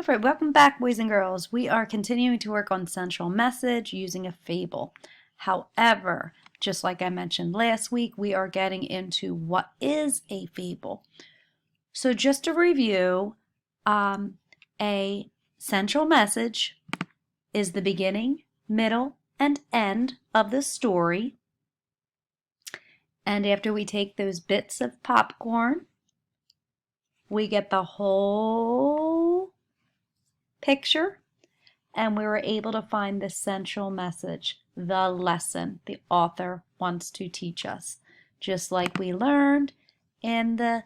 Perfect. Welcome back, boys and girls. We are continuing to work on central message using a fable. However, just like I mentioned last week, we are getting into what is a fable. So just to review, a central message is the beginning, middle, and end of the story. And after we take those bits of popcorn, we get the whole picture, and we were able to find the central message, the lesson the author wants to teach us, just like we learned in the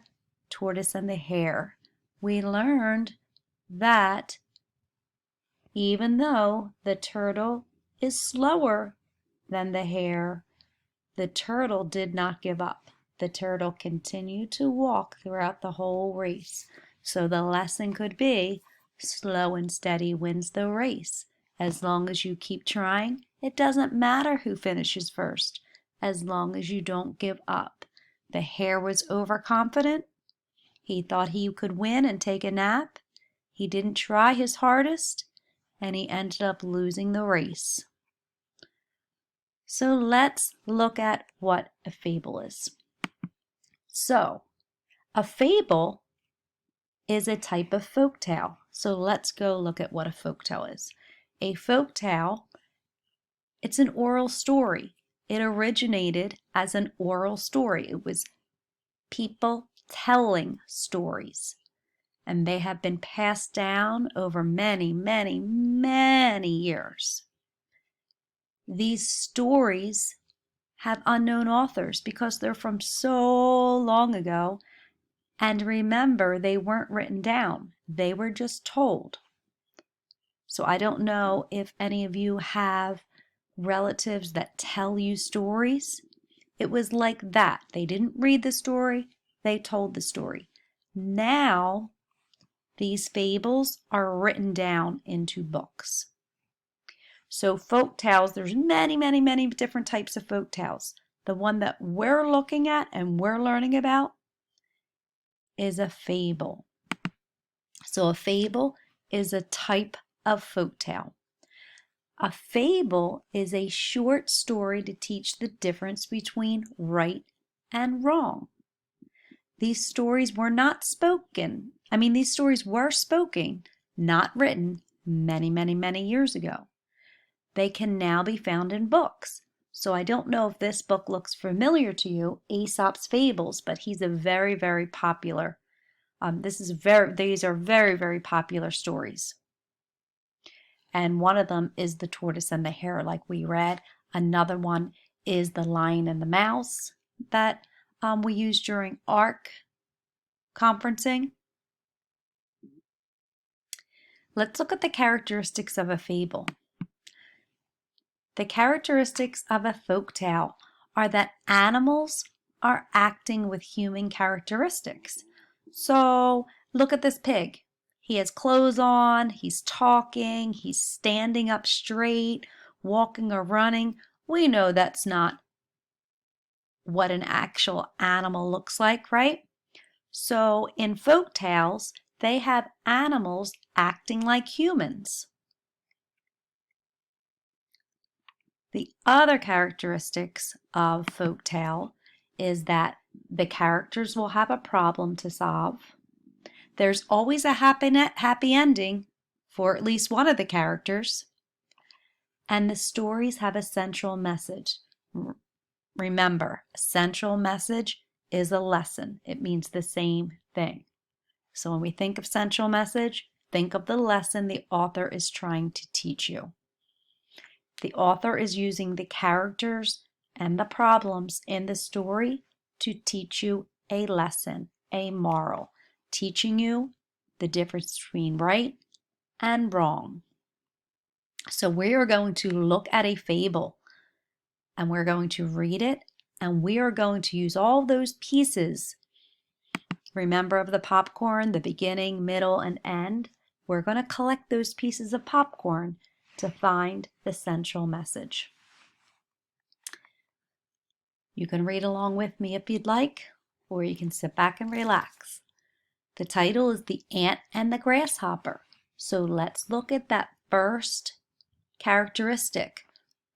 tortoise and the hare. We learned that even though the turtle is slower than the hare, the turtle did not give up. The turtle continued to walk throughout the whole race. So the lesson could be, slow and steady wins the race. As long as you keep trying, it doesn't matter who finishes first, as long as you don't give up. The hare was overconfident. He thought he could win and take a nap. He didn't try his hardest, and he ended up losing the race. So let's look at what a fable is. So, a fable is a type of folktale. So let's go look at what a folktale is. A folktale, it's an oral story. It originated as an oral story. It was people telling stories. And they have been passed down over many, many, many years. These stories have unknown authors because they're from so long ago. And remember, they weren't written down. They were just told. So I don't know if any of you have relatives that tell you stories. It was like that. They didn't read the story, they told the story. Now, these fables are written down into books. So folk tales, there's many, many, many different types of folk tales. The one that we're looking at and we're learning about is a fable. So a fable is a type of folk tale. A fable is a short story to teach the difference between right and wrong. These stories were not spoken. These stories were spoken, not written, many, many, many years ago. They can now be found in books. So I don't know if this book looks familiar to you, Aesop's Fables, but he's a very, very popular. These are very, very popular stories. And one of them is The Tortoise and the Hare, like we read. Another one is The Lion and the Mouse that we used during ARC conferencing. Let's look at the characteristics of a fable. The characteristics of a folktale are that animals are acting with human characteristics. So look at this pig. He has clothes on, he's talking, he's standing up straight, walking or running. We know that's not what an actual animal looks like, right? So in folk tales, they have animals acting like humans. The other characteristics of folk tale is that the characters will have a problem to solve. There's always a happy ending for at least one of the characters. And the stories have a central message. Remember, a central message is a lesson. It means the same thing. So when we think of central message, think of the lesson the author is trying to teach you. The author is using the characters and the problems in the story to teach you a lesson, a moral, teaching you the difference between right and wrong. So we are going to look at a fable and we're going to read it, and we are going to use all those pieces. Remember of the popcorn, the beginning, middle, and end? We're going to collect those pieces of popcorn to find the central message. You can read along with me if you'd like, or you can sit back and relax. The title is The Ant and the Grasshopper. So let's look at that first characteristic.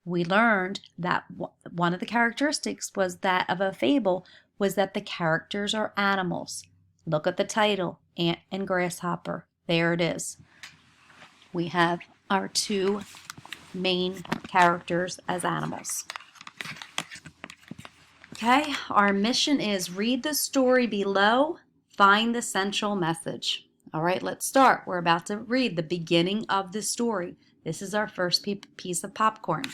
We learned that one of the characteristics was that of a fable was that the characters are animals. Look at the title, Ant and Grasshopper. There it is. We have our two main characters as animals. Okay, our mission is read the story below, find the central message. All right, let's start. We're about to read the beginning of the story. This is our first piece of popcorn.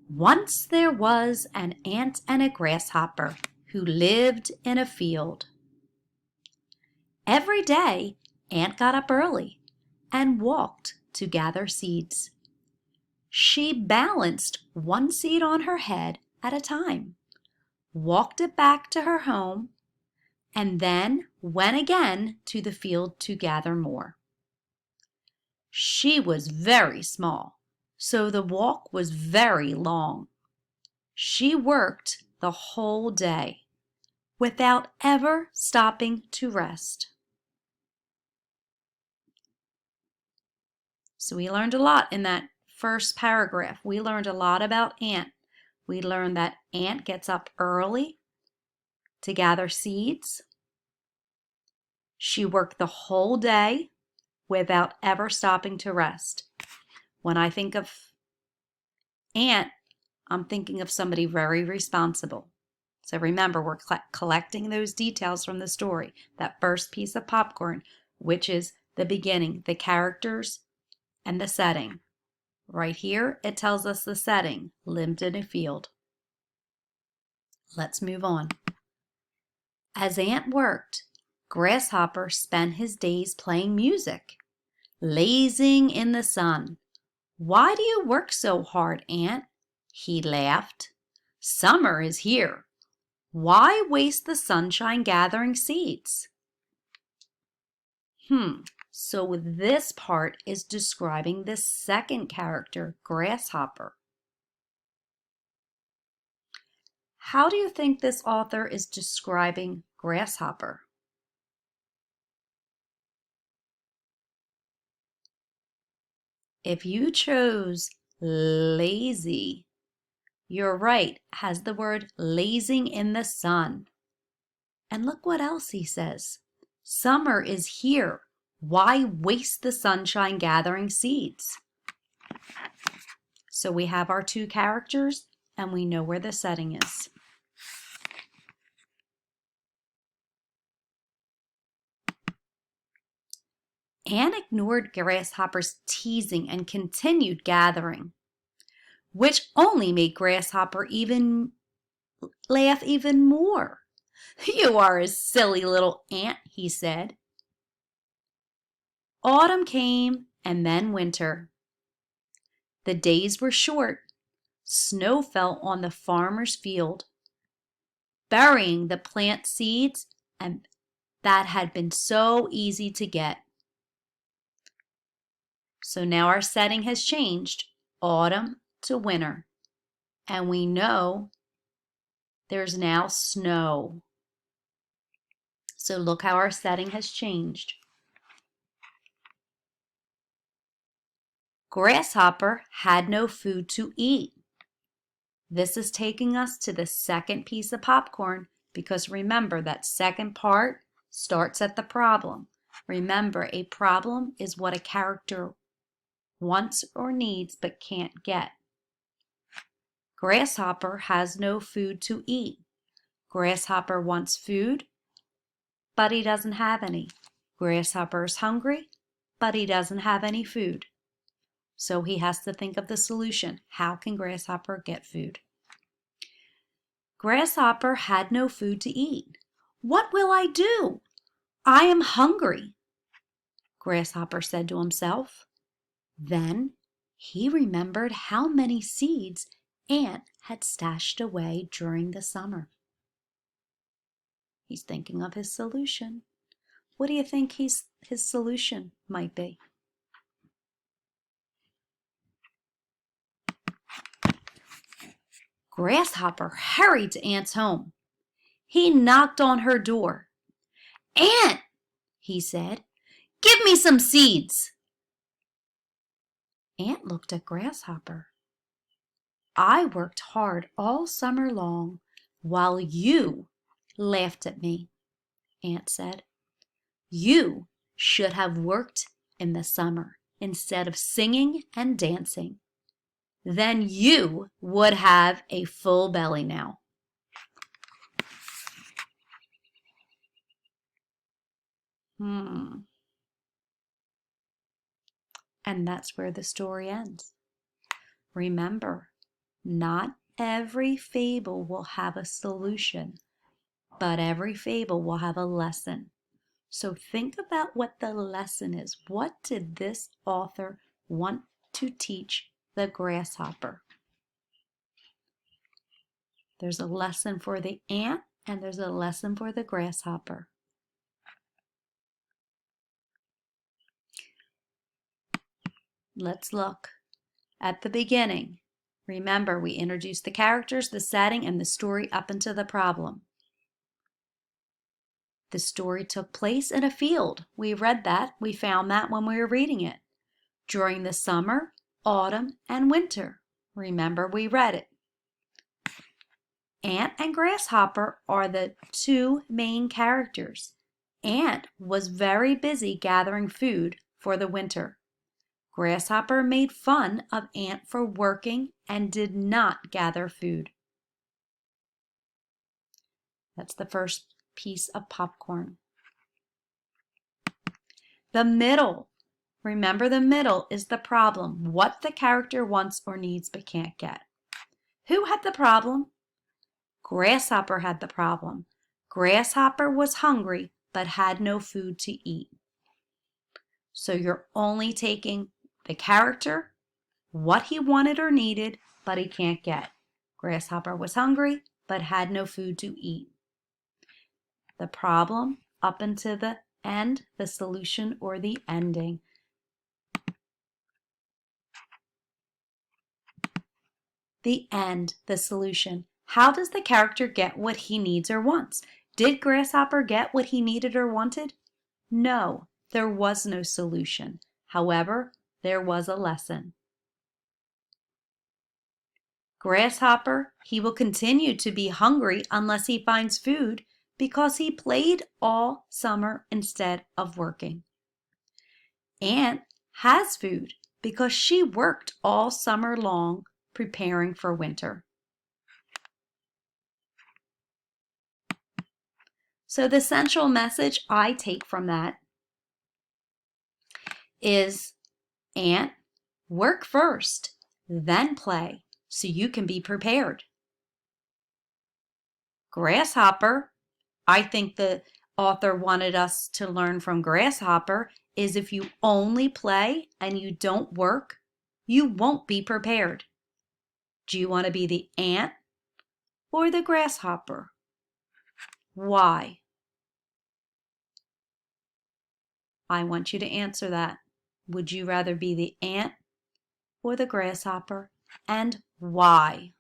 Once there was an ant and a grasshopper who lived in a field. Every day, Ant got up early and walked to gather seeds. She balanced one seed on her head at a time, walked it back to her home, and then went again to the field to gather more. She was very small, so the walk was very long. She worked the whole day without ever stopping to rest. So we learned a lot in that first paragraph. We learned a lot about Ant. We learned that Ant gets up early to gather seeds. She worked the whole day without ever stopping to rest. When I think of Ant, I'm thinking of somebody very responsible. So remember, we're collecting those details from the story, that first piece of popcorn, which is the beginning, the characters, and the setting. Right here, it tells us the setting, lived in a field. Let's move on. As Ant worked, Grasshopper spent his days playing music, lazing in the sun. Why do you work so hard, Ant? He laughed. Summer is here. Why waste the sunshine gathering seeds? So this part is describing the second character, Grasshopper. How do you think this author is describing Grasshopper? If you chose lazy, you're right, has the word lazing in the sun. And look what else he says. Summer is here. Why waste the sunshine gathering seeds? So we have our two characters and we know where the setting is. Ant ignored Grasshopper's teasing and continued gathering, which only made Grasshopper laugh even more. You are a silly little ant, he said. Autumn came and then winter. The days were short. Snow fell on the farmer's field, burying the plant seeds and that had been so easy to get. So now our setting has changed, autumn to winter, and we know there's now snow. So look how our setting has changed. Grasshopper had no food to eat. This is taking us to the second piece of popcorn because remember that second part starts at the problem. Remember, a problem is what a character wants or needs but can't get. Grasshopper has no food to eat. Grasshopper wants food, but he doesn't have any. Grasshopper is hungry, but he doesn't have any food. So he has to think of the solution. How can Grasshopper get food? Grasshopper had no food to eat. What will I do? I am hungry, Grasshopper said to himself. Then he remembered how many seeds Ant had stashed away during the summer. He's thinking of his solution. What do you think his solution might be? Grasshopper hurried to Ant's home. He knocked on her door. Ant, he said, Give me some seeds. Ant looked at Grasshopper. I worked hard all summer long while you laughed at me, Ant said. You should have worked in the summer instead of singing and dancing. Then you would have a full belly now. And that's where the story ends. Remember, not every fable will have a solution, but every fable will have a lesson. So think about what the lesson is. What did this author want to teach the grasshopper? There's a lesson for the ant and there's a lesson for the grasshopper. Let's look at the beginning. Remember, we introduced the characters, the setting, and the story up into the problem. The story took place in a field. We read that. We found that when we were reading it. During the summer, autumn, and winter. Remember, we read it. Ant and Grasshopper are the two main characters. Ant was very busy gathering food for the winter. Grasshopper made fun of Ant for working and did not gather food. That's the first piece of popcorn. The middle. Remember, the middle is the problem. What the character wants or needs but can't get. Who had the problem? Grasshopper had the problem. Grasshopper was hungry but had no food to eat. So you're only taking the character, what he wanted or needed, but he can't get. Grasshopper was hungry but had no food to eat. The problem up until the end, the solution or the ending. The end, the solution. How does the character get what he needs or wants? Did Grasshopper get what he needed or wanted? No, there was no solution. However, there was a lesson. Grasshopper, he will continue to be hungry unless he finds food because he played all summer instead of working. Ant has food because she worked all summer long preparing for winter. So the central message I take from that is Ant, work first, then play so you can be prepared. Grasshopper, I think the author wanted us to learn from Grasshopper is if you only play and you don't work, you won't be prepared. Do you want to be the ant or the grasshopper? Why? I want you to answer that. Would you rather be the ant or the grasshopper, and why?